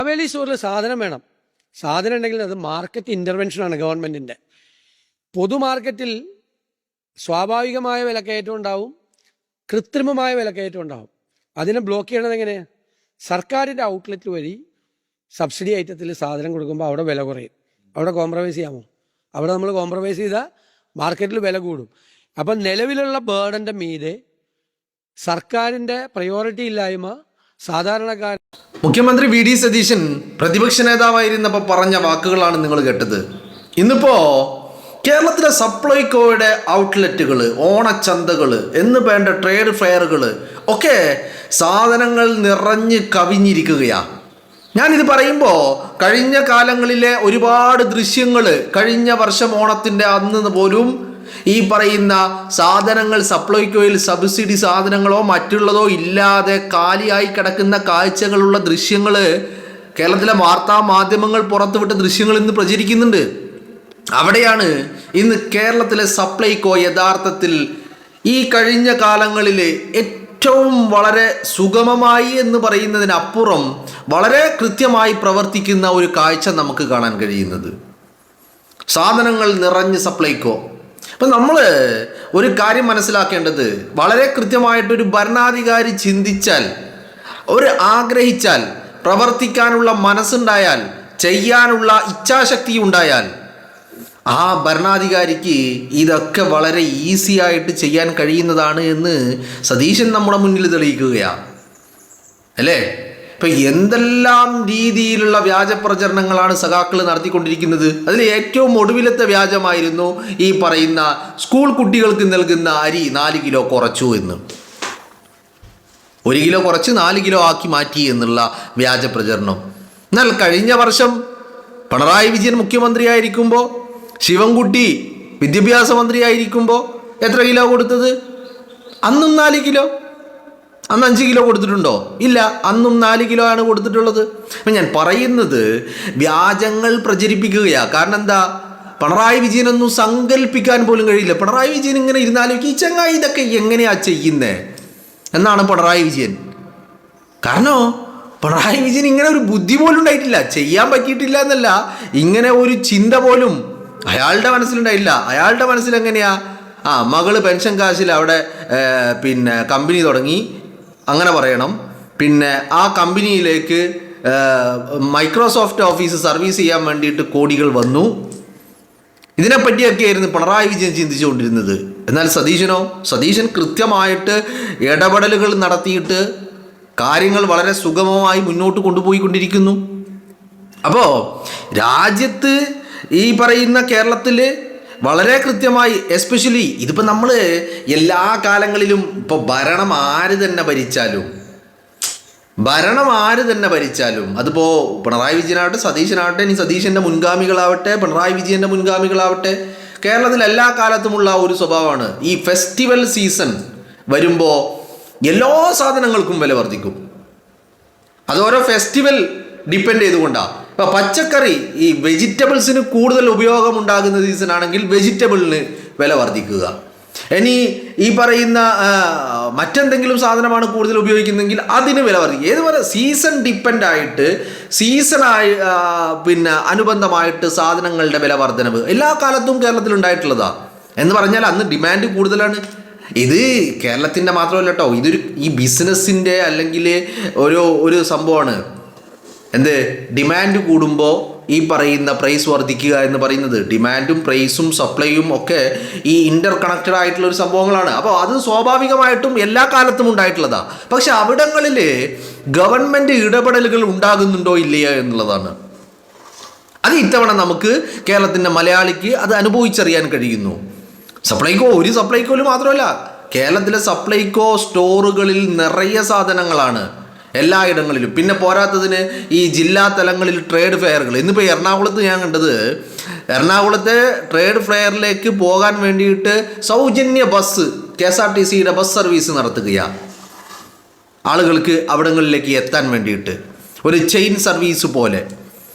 മാവേലി സ്റ്റോറിൽ സാധനം വേണം. സാധനം ഉണ്ടെങ്കിൽ അത് മാർക്കറ്റ് ഇൻ്റർവെൻഷനാണ് ഗവൺമെൻറ്റിൻ്റെ. പൊതു മാർക്കറ്റിൽ സ്വാഭാവികമായ വിലക്കയറ്റം ഉണ്ടാവും, കൃത്രിമമായ വിലക്കയറ്റം ഉണ്ടാവും. അതിനെ ബ്ലോക്ക് ചെയ്യണത് എങ്ങനെയാണ്? സർക്കാരിൻ്റെ ഔട്ട്ലെറ്റ് വഴി സബ്സിഡി ഐറ്റത്തിൽ സാധനം കൊടുക്കുമ്പോൾ അവിടെ വില കുറയും. അവിടെ കോംപ്രമൈസ് ചെയ്യാമോ? അവിടെ നമ്മൾ കോംപ്രമൈസ് ചെയ്താൽ മാർക്കറ്റിൽ വില കൂടും. അപ്പം നിലവിലുള്ള ബേർഡൻ്റെ മീതെ സർക്കാരിൻ്റെ പ്രയോറിറ്റി ഇല്ലായ്മ സാധാരണക്കാർ. മുഖ്യമന്ത്രി വി ഡി സതീശൻ പ്രതിപക്ഷ നേതാവായിരുന്നപ്പോൾ പറഞ്ഞ വാക്കുകളാണ് നിങ്ങൾ കേട്ടത്. ഇന്നിപ്പോ കേരളത്തിലെ സപ്ലൈകോയുടെ ഔട്ട്ലെറ്റുകൾ, ഓണച്ചന്തകൾ എന്ന് വേണ്ട ട്രേഡ് ഫെയറുകൾ ഒക്കെ സാധനങ്ങൾ നിറഞ്ഞ് കവിഞ്ഞിരിക്കുകയാണ്. ഞാനിത് പറയുമ്പോൾ കഴിഞ്ഞ കാലങ്ങളിലെ ഒരുപാട് ദൃശ്യങ്ങൾ, കഴിഞ്ഞ വർഷം ഓണത്തിൻ്റെ അന്ന് പോലും ഈ പറയുന്ന സാധനങ്ങൾ സപ്ലൈകോയിൽ സബ്സിഡി സാധനങ്ങളോ മറ്റുള്ളതോ ഇല്ലാതെ കാലിയായി കിടക്കുന്ന കാഴ്ചകളുള്ള ദൃശ്യങ്ങൾ കേരളത്തിലെ വാർത്താ മാധ്യമങ്ങൾ പുറത്തുവിട്ട ദൃശ്യങ്ങൾ ഇന്ന് പ്രചരിക്കുന്നുണ്ട്. അവിടെയാണ് ഇന്ന് കേരളത്തിലെ സപ്ലൈകോ യഥാർത്ഥത്തിൽ ഈ കഴിഞ്ഞ കാലങ്ങളിൽ ഏറ്റവും വളരെ സുഗമമായി എന്ന് പറയുന്നതിനപ്പുറം വളരെ കൃത്യമായി പ്രവർത്തിക്കുന്ന ഒരു കാഴ്ച നമുക്ക് കാണാൻ കഴിയുന്നത്. സാധനങ്ങൾ നിറഞ്ഞ് സപ്ലൈകോ. അപ്പം നമ്മൾ ഒരു കാര്യം മനസ്സിലാക്കേണ്ടത്, വളരെ കൃത്യമായിട്ടൊരു ഭരണാധികാരി ചിന്തിച്ചാൽ, ഒരു ആഗ്രഹിച്ചാൽ, പ്രവർത്തിക്കാനുള്ള മനസ്സുണ്ടായാൽ, ചെയ്യാനുള്ള ഇച്ഛാശക്തി ഉണ്ടായാൽ ആ ഭരണാധികാരിക്ക് ഇതൊക്കെ വളരെ ഈസി ആയിട്ട് ചെയ്യാൻ കഴിയുന്നതാണ് എന്ന് സതീശൻ നമ്മുടെ മുന്നിൽ തെളിയിക്കുകയാണ് അല്ലേ? ഇപ്പം എന്തെല്ലാം രീതിയിലുള്ള വ്യാജ പ്രചരണങ്ങളാണ് സഖാക്കൾ നടത്തിക്കൊണ്ടിരിക്കുന്നത്. അതിൽ ഏറ്റവും ഒടുവിലത്തെ വ്യാജമായിരുന്നു ഈ പറയുന്ന സ്കൂൾ കുട്ടികൾക്ക് നൽകുന്ന അരി 4 കിലോ കുറച്ചു എന്ന്. 1 കിലോ കുറച്ച് 4 കിലോ ആക്കി മാറ്റി എന്നുള്ള വ്യാജ പ്രചരണം. എന്നാൽ കഴിഞ്ഞ വർഷം പിണറായി വിജയൻ മുഖ്യമന്ത്രിയായിരിക്കുമ്പോൾ, ശിവൻകുട്ടി വിദ്യാഭ്യാസ മന്ത്രിയായിരിക്കുമ്പോൾ എത്ര കിലോ കൊടുത്തത്? അന്നും 4 കിലോ. അന്ന് 5 കിലോ കൊടുത്തിട്ടുണ്ടോ? ഇല്ല, അന്നും 4 കിലോ ആണ് കൊടുത്തിട്ടുള്ളത്. അപ്പം ഞാൻ പറയുന്നത് വ്യാജങ്ങൾ പ്രചരിപ്പിക്കുകയാണ്. കാരണം എന്താ? പിണറായി വിജയനൊന്നും സങ്കല്പിക്കാൻ പോലും കഴിയില്ല. പിണറായി വിജയൻ ഇങ്ങനെ ഇരുന്നാലും ഈ ചങ്ങായി ഇതൊക്കെ എങ്ങനെയാ ചെയ്യുന്നേ എന്നാണ് പിണറായി വിജയൻ. കാരണം പിണറായി വിജയൻ ഇങ്ങനെ ഒരു ബുദ്ധി പോലും ഉണ്ടായിട്ടില്ല, ചെയ്യാൻ പറ്റിയിട്ടില്ല എന്നല്ല, ഇങ്ങനെ ഒരു ചിന്ത പോലും അയാളുടെ മനസ്സിലുണ്ടായില്ല. അയാളുടെ മനസ്സിൽ എങ്ങനെയാ? മകള് പെൻഷൻ കാശിൽ അവിടെ പിന്നെ കമ്പനി തുടങ്ങി, അങ്ങനെ പറയണം. പിന്നെ ആ കമ്പനിയിലേക്ക് മൈക്രോസോഫ്റ്റ് ഓഫീസ് സർവീസ് ചെയ്യാൻ വേണ്ടിയിട്ട് കോടികൾ വന്നു. ഇതിനെപ്പറ്റിയൊക്കെ ആയിരുന്നു പിണറായി വിജയൻ ചിന്തിച്ചുകൊണ്ടിരുന്നത്. എന്നാൽ സതീശൻ കൃത്യമായിട്ട് ഇടപെടലുകൾ നടത്തിയിട്ട് കാര്യങ്ങൾ വളരെ സുഗമമായി മുന്നോട്ട് കൊണ്ടുപോയിക്കൊണ്ടിരിക്കുന്നു. അപ്പോൾ രാജ്യത്ത് ഈ പറയുന്ന കേരളത്തിൽ വളരെ കൃത്യമായി, എസ്പെഷ്യലി ഇതിപ്പോൾ നമ്മൾ എല്ലാ കാലങ്ങളിലും ഇപ്പോൾ ഭരണം ആര് തന്നെ ഭരിച്ചാലും അതിപ്പോൾ പിണറായി വിജയനാവട്ടെ, സതീശനാവട്ടെ, ഇനി സതീശൻ്റെ മുൻഗാമികളാവട്ടെ, പിണറായി വിജയൻ്റെ മുൻഗാമികളാവട്ടെ, കേരളത്തിൽ എല്ലാ കാലത്തുമുള്ള ഒരു സ്വഭാവമാണ് ഈ ഫെസ്റ്റിവൽ സീസൺ വരുമ്പോൾ എല്ലാ സാധനങ്ങൾക്കും വില വർദ്ധിക്കും. അതോരോ ഫെസ്റ്റിവൽ ഡിപ്പെൻഡ് ചെയ്തുകൊണ്ടാണ്. ഇപ്പോൾ പച്ചക്കറി, ഈ വെജിറ്റബിൾസിന് കൂടുതൽ ഉപയോഗം ഉണ്ടാകുന്ന സീസൺ ആണെങ്കിൽ വെജിറ്റബിളിന് വില വർദ്ധിക്കുക. ഇനി ഈ പറയുന്ന മറ്റെന്തെങ്കിലും സാധനമാണ് കൂടുതൽ ഉപയോഗിക്കുന്നതെങ്കിൽ അതിന് വില വർദ്ധിക്കുക. ഏതുപോലെ സീസൺ ഡിപ്പെൻഡ് ആയിട്ട്, സീസണായി പിന്നെ അനുബന്ധമായിട്ട് സാധനങ്ങളുടെ വില വർധനവ് എല്ലാ കാലത്തും കേരളത്തിൽ ഉണ്ടായിട്ടുള്ളതാണ്. എന്ന് പറഞ്ഞാൽ അന്ന് ഡിമാൻഡ് കൂടുതലാണ്. ഇത് കേരളത്തിൻ്റെ മാത്രമല്ല കേട്ടോ, ഇതൊരു ഈ ബിസിനസ്സിൻ്റെ അല്ലെങ്കിൽ ഒരു സംഭവമാണ്. എന്ത്? ഡിമാൻഡ് കൂടുമ്പോൾ ഈ പറയുന്ന പ്രൈസ് വർദ്ധിക്കുക എന്ന് പറയുന്നത്, ഡിമാൻഡും പ്രൈസും സപ്ലൈയും ഒക്കെ ഈ ഇൻ്റർ കണക്റ്റഡ് ആയിട്ടുള്ള ഒരു സംഭവങ്ങളാണ്. അപ്പോൾ അത് സ്വാഭാവികമായിട്ടും എല്ലാ കാലത്തും ഉണ്ടായിട്ടുള്ളതാണ്. പക്ഷെ അവിടങ്ങളിൽ ഗവൺമെൻറ് ഇടപെടലുകൾ ഉണ്ടാകുന്നുണ്ടോ ഇല്ലയോ എന്നുള്ളതാണ്. അത് ഇത്തവണ നമുക്ക് കേരളത്തിൻ്റെ മലയാളിക്ക് അത് അനുഭവിച്ചറിയാൻ കഴിയുന്നു. ഒരു സപ്ലൈകോയിൽ മാത്രമല്ല, കേരളത്തിലെ സപ്ലൈകോ സ്റ്റോറുകളിൽ നിറയെ സാധനങ്ങളാണ് എല്ലായിടങ്ങളിലും. പിന്നെ പോരാത്തതിന് ഈ ജില്ലാ തലങ്ങളിൽ ട്രേഡ് ഫെയറുകൾ. ഇന്നിപ്പോൾ എറണാകുളത്ത് ഞാൻ കണ്ടത്, എറണാകുളത്തെ ട്രേഡ് ഫെയറിലേക്ക് പോകാൻ വേണ്ടിയിട്ട് സൗജന്യ ബസ്, KSRTCയുടെ ബസ് സർവീസ് നടത്തുകയാണ് ആളുകൾക്ക് അവിടങ്ങളിലേക്ക് എത്താൻ വേണ്ടിയിട്ട്, ഒരു ചെയിൻ സർവീസ് പോലെ.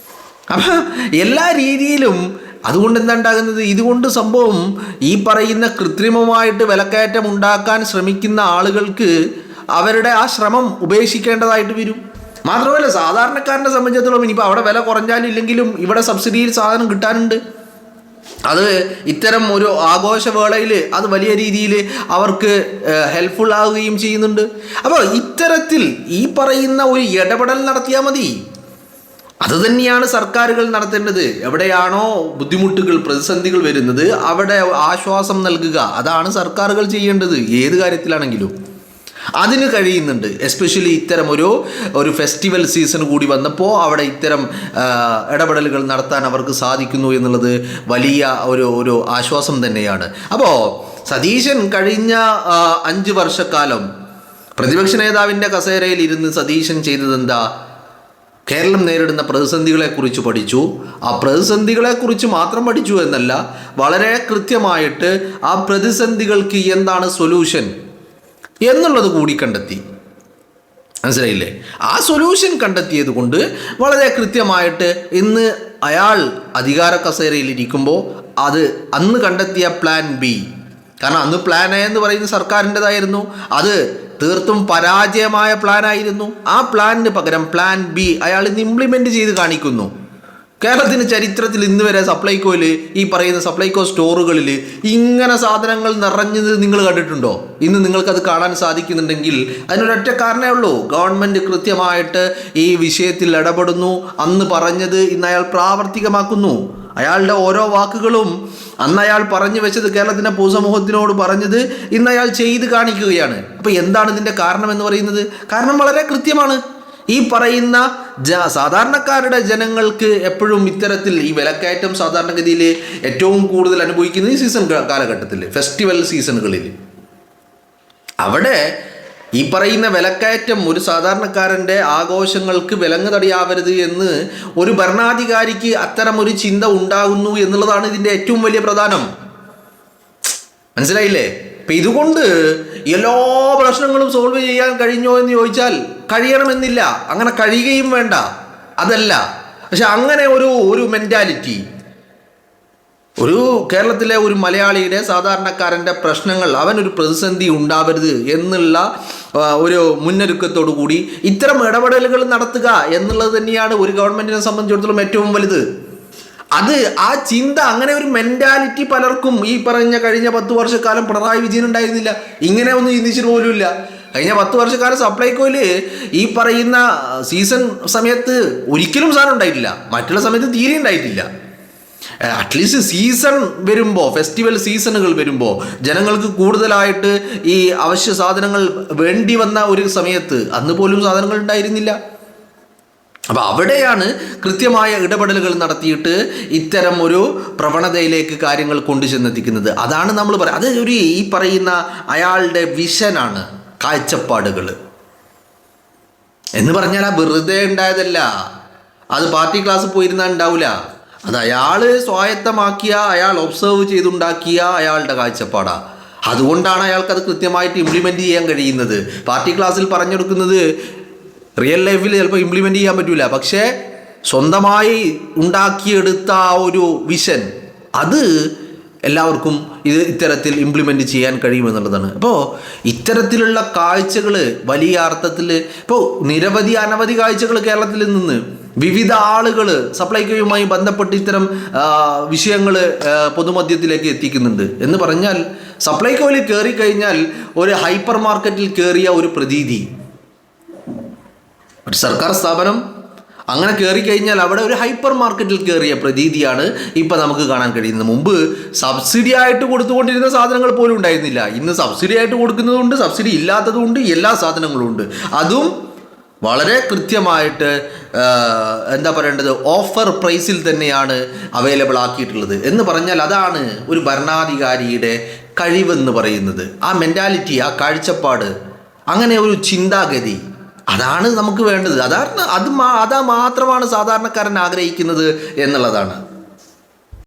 അപ്പം എല്ലാ രീതിയിലും അതുകൊണ്ട് എന്താ ഉണ്ടാകുന്നത്? ഇതുകൊണ്ട് സംഭവം ഈ പറയുന്ന കൃത്രിമമായിട്ട് വിലക്കയറ്റം ഉണ്ടാക്കാൻ ശ്രമിക്കുന്ന ആളുകൾക്ക് അവരുടെ ആ ശ്രമം ഉപേക്ഷിക്കേണ്ടതായിട്ട് വരും. മാത്രമല്ല സാധാരണക്കാരനെ സംബന്ധിച്ചിടത്തോളം ഇനിയിപ്പോൾ അവിടെ വില കുറഞ്ഞാലും ഇല്ലെങ്കിലും ഇവിടെ സബ്സിഡിയിൽ സാധനം കിട്ടാനുണ്ട്. അത് ഇത്തരം ഒരു ആഘോഷവേളയിൽ അത് വലിയ രീതിയിൽ അവർക്ക് ഹെൽപ്ഫുൾ ആവുകയും ചെയ്യുന്നുണ്ട്. അപ്പോൾ ഇത്തരത്തിൽ ഈ പറയുന്ന ഒരു ഇടപെടൽ നടത്തിയാൽ മതി. അത് തന്നെയാണ് സർക്കാരുകൾ നടത്തേണ്ടത്. എവിടെയാണോ ബുദ്ധിമുട്ടുകൾ പ്രതിസന്ധികൾ വരുന്നത് അവിടെ ആശ്വാസം നൽകുക, അതാണ് സർക്കാരുകൾ ചെയ്യേണ്ടത് ഏത് കാര്യത്തിലാണെങ്കിലും. അതിന് കഴിയുന്നുണ്ട്. എസ്പെഷ്യലി ഇത്തരം ഒരു ഫെസ്റ്റിവൽ സീസൺ കൂടി വന്നപ്പോൾ അവിടെ ഇത്തരം ഇടപെടലുകൾ നടത്താൻ അവർക്ക് സാധിക്കുന്നു എന്നുള്ളത് വലിയ ഒരു ആശ്വാസം തന്നെയാണ്. അപ്പോൾ സതീശൻ കഴിഞ്ഞ 5 വർഷക്കാലം പ്രതിപക്ഷ നേതാവിൻ്റെ കസേരയിൽ ഇരുന്ന് സതീശൻ ചെയ്തതെന്താ? കേരളം നേരിടുന്ന പ്രതിസന്ധികളെക്കുറിച്ച് പഠിച്ചു. ആ പ്രതിസന്ധികളെക്കുറിച്ച് മാത്രം പഠിച്ചു എന്നല്ല, വളരെ കൃത്യമായിട്ട് ആ പ്രതിസന്ധികൾക്ക് എന്താണ് സൊല്യൂഷൻ എന്നുള്ളത് കൂടി കണ്ടെത്തി. മനസ്സിലായില്ലേ? ആ സൊല്യൂഷൻ കണ്ടെത്തിയത് കൊണ്ട് വളരെ കൃത്യമായിട്ട് ഇന്ന് അയാൾ അധികാര കസേരയിൽ ഇരിക്കുമ്പോൾ അത് അന്ന് കണ്ടെത്തിയ പ്ലാൻ ബി, കാരണം അന്ന് പ്ലാൻ എ എന്ന് പറയുന്നത് സർക്കാരിൻ്റെതായിരുന്നു, അത് തീർത്തും പരാജയമായ പ്ലാനായിരുന്നു. ആ പ്ലാനിന് പകരം പ്ലാൻ ബി അയാൾ ഇന്ന് ഇംപ്ലിമെൻ്റ് ചെയ്ത് കാണിക്കുന്നു. കേരളത്തിൻ്റെ ചരിത്രത്തിൽ ഇന്ന് വരെ സപ്ലൈകോയിൽ ഈ പറയുന്ന സപ്ലൈകോ സ്റ്റോറുകളിൽ ഇങ്ങനെ സാധനങ്ങൾ നിറഞ്ഞത് നിങ്ങൾ കണ്ടിട്ടുണ്ടോ? ഇന്ന് നിങ്ങൾക്കത് കാണാൻ സാധിക്കുന്നുണ്ടെങ്കിൽ അതിനൊരൊറ്റ കാരണമേ ഉള്ളൂ, ഗവൺമെൻറ് കൃത്യമായിട്ട് ഈ വിഷയത്തിൽ ഇടപെടുന്നു. അന്ന് പറഞ്ഞത് ഇന്ന് അയാൾ പ്രാവർത്തികമാക്കുന്നു. അയാളുടെ ഓരോ വാക്കുകളും അന്ന് അയാൾ പറഞ്ഞു വെച്ചത്, കേരളത്തിൻ്റെ പൊതുസമൂഹത്തിനോട് പറഞ്ഞത് ഇന്ന് അയാൾ ചെയ്ത് കാണിക്കുകയാണ്. അപ്പോൾ എന്താണ് ഇതിൻ്റെ കാരണം എന്ന് പറയുന്നത്? കാരണം വളരെ കൃത്യമാണ്. ഈ പറയുന്ന സാധാരണക്കാരുടെ ജനങ്ങൾക്ക് എപ്പോഴും ഇത്തരത്തിൽ ഈ വിലക്കയറ്റം സാധാരണഗതിയിൽ ഏറ്റവും കൂടുതൽ അനുഭവിക്കുന്നത് ഈ സീസൺ കാലഘട്ടത്തിൽ, ഫെസ്റ്റിവൽ സീസണുകളിൽ. അവിടെ ഈ പറയുന്ന വിലക്കയറ്റം ഒരു സാധാരണക്കാരൻ്റെ ആഘോഷങ്ങൾക്ക് വിലങ്ങ് തടിയാവരുത് എന്ന് ഒരു ഭരണാധികാരിക്ക് അത്തരം ഒരു ചിന്ത ഉണ്ടാകുന്നു എന്നുള്ളതാണ് ഇതിൻ്റെ ഏറ്റവും വലിയ പ്രധാനം. മനസ്സിലായില്ലേ? അപ്പം ഇതുകൊണ്ട് എല്ലാ പ്രശ്നങ്ങളും സോൾവ് ചെയ്യാൻ കഴിഞ്ഞോ എന്ന് ചോദിച്ചാൽ കഴിയണമെന്നില്ല, അങ്ങനെ കഴിയുകയും വേണ്ട, അതല്ല. പക്ഷെ അങ്ങനെ ഒരു മെൻറ്റാലിറ്റി ഒരു കേരളത്തിലെ ഒരു മലയാളിയുടെ സാധാരണക്കാരൻ്റെ പ്രശ്നങ്ങൾ അവനൊരു പ്രതിസന്ധി ഉണ്ടാവരുത് എന്നുള്ള ഒരു മുന്നൊരുക്കത്തോടു കൂടി ഇത്തരം ഇടപെടലുകൾ നടത്തുക എന്നുള്ളത് തന്നെയാണ് ഒരു ഗവൺമെൻറ്റിനെ സംബന്ധിച്ചിടത്തോളം ഏറ്റവും വലുത്. അത് ആ ചിന്ത, അങ്ങനെ ഒരു മെൻറ്റാലിറ്റി പലർക്കും ഈ പറഞ്ഞ കഴിഞ്ഞ 10 വർഷക്കാലം പിണറായി വിജയൻ ഉണ്ടായിരുന്നില്ല. ഇങ്ങനെ ഒന്നും ചിന്തിച്ചിട്ട് പോലുമില്ല. കഴിഞ്ഞ 10 വർഷക്കാലം സപ്ലൈകോയിൽ ഈ പറയുന്ന സീസൺ സമയത്ത് ഒരിക്കലും സാധനം ഉണ്ടായിട്ടില്ല, മറ്റുള്ള സമയത്ത് തീരെ ഉണ്ടായിട്ടില്ല. അറ്റ്ലീസ്റ്റ് സീസൺ വരുമ്പോൾ, ഫെസ്റ്റിവൽ സീസണുകൾ വരുമ്പോൾ ജനങ്ങൾക്ക് കൂടുതലായിട്ട് ഈ അവശ്യ സാധനങ്ങൾ വേണ്ടി വന്ന ഒരു സമയത്ത് അന്ന് പോലും സാധനങ്ങൾ ഉണ്ടായിരുന്നില്ല. അപ്പോൾ അവിടെയാണ് കൃത്യമായ ഇടപെടലുകൾ നടത്തിയിട്ട് ഇത്തരം ഒരു പ്രവണതയിലേക്ക് കാര്യങ്ങൾ കൊണ്ടുചെന്നെത്തിക്കുന്നത്. അതാണ് നമ്മൾ പറയുക, അത് ഈ പറയുന്ന അയാളുടെ വിഷനാണ്, കാഴ്ചപ്പാടുകൾ എന്ന് പറഞ്ഞാൽ ആ വെറുതെ ഉണ്ടായതല്ല, അത് പാർട്ടി ക്ലാസ് പോയിരുന്നാൽ ഉണ്ടാവില്ല. അത് അയാൾ സ്വായത്തമാക്കിയ, അയാൾ ഒബ്സർവ് ചെയ്തുണ്ടാക്കിയ അയാളുടെ കാഴ്ചപ്പാടാണ്. അതുകൊണ്ടാണ് അയാൾക്കത് കൃത്യമായിട്ട് ഇംപ്ലിമെൻ്റ് ചെയ്യാൻ കഴിയുന്നത്. പാർട്ടി ക്ലാസ്സിൽ പറഞ്ഞെടുക്കുന്നത് റിയൽ ലൈഫിൽ ചിലപ്പോൾ ഇംപ്ലിമെൻ്റ് ചെയ്യാൻ പറ്റില്ല, പക്ഷേ സ്വന്തമായി ഉണ്ടാക്കിയെടുത്ത ആ ഒരു വിഷൻ അത് എല്ലാവർക്കും ഇത്തരത്തിൽ ഇംപ്ലിമെൻ്റ് ചെയ്യാൻ കഴിയുമെന്നുള്ളതാണ്. അപ്പോൾ ഇത്തരത്തിലുള്ള കാഴ്ചകൾ വലിയ അർത്ഥത്തിൽ ഇപ്പോൾ അനവധി കാഴ്ചകൾ കേരളത്തിൽ നിന്ന് വിവിധ ആളുകൾ സപ്ലൈകോയുമായി ബന്ധപ്പെട്ട് ഇത്തരം വിഷയങ്ങൾ പൊതുമധ്യത്തിലേക്ക് എത്തിക്കുന്നുണ്ട്. എന്ന് പറഞ്ഞാൽ സപ്ലൈകോയിൽ കയറി കഴിഞ്ഞാൽ ഒരു ഹൈപ്പർ മാർക്കറ്റിൽ കയറിയ ഒരു പ്രതീതി, ഒരു സർക്കാർ സ്ഥാപനം അങ്ങനെ കയറി കഴിഞ്ഞാൽ അവിടെ ഒരു ഹൈപ്പർ മാർക്കറ്റിൽ കയറിയ പ്രതീതിയാണ് ഇപ്പം നമുക്ക് കാണാൻ കഴിയുന്നത്. മുമ്പ് സബ്സിഡി ആയിട്ട് കൊടുത്തുകൊണ്ടിരുന്ന സാധനങ്ങൾ പോലും ഉണ്ടായിരുന്നില്ല. ഇന്ന് സബ്സിഡി ആയിട്ട് കൊടുക്കുന്നതുകൊണ്ട്, സബ്സിഡി ഇല്ലാത്തതുകൊണ്ട്, എല്ലാ സാധനങ്ങളും ഉണ്ട്. അതും വളരെ കൃത്യമായിട്ട് എന്താ പറയേണ്ടത്, ഓഫർ പ്രൈസിൽ തന്നെയാണ് അവൈലബിൾ ആക്കിയിട്ടുള്ളത്. എന്ന് പറഞ്ഞാൽ അതാണ് ഒരു ഭരണാധികാരിയുടെ കഴിവെന്ന് പറയുന്നത്. ആ മെൻറ്റാലിറ്റി, ആ കാഴ്ചപ്പാട്, അങ്ങനെ ഒരു ചിന്താഗതി, അതാണ് നമുക്ക് വേണ്ടത്. അതാ മാത്രമാണ് സാധാരണക്കാരൻ ആഗ്രഹിക്കുന്നത് എന്നുള്ളതാണ്.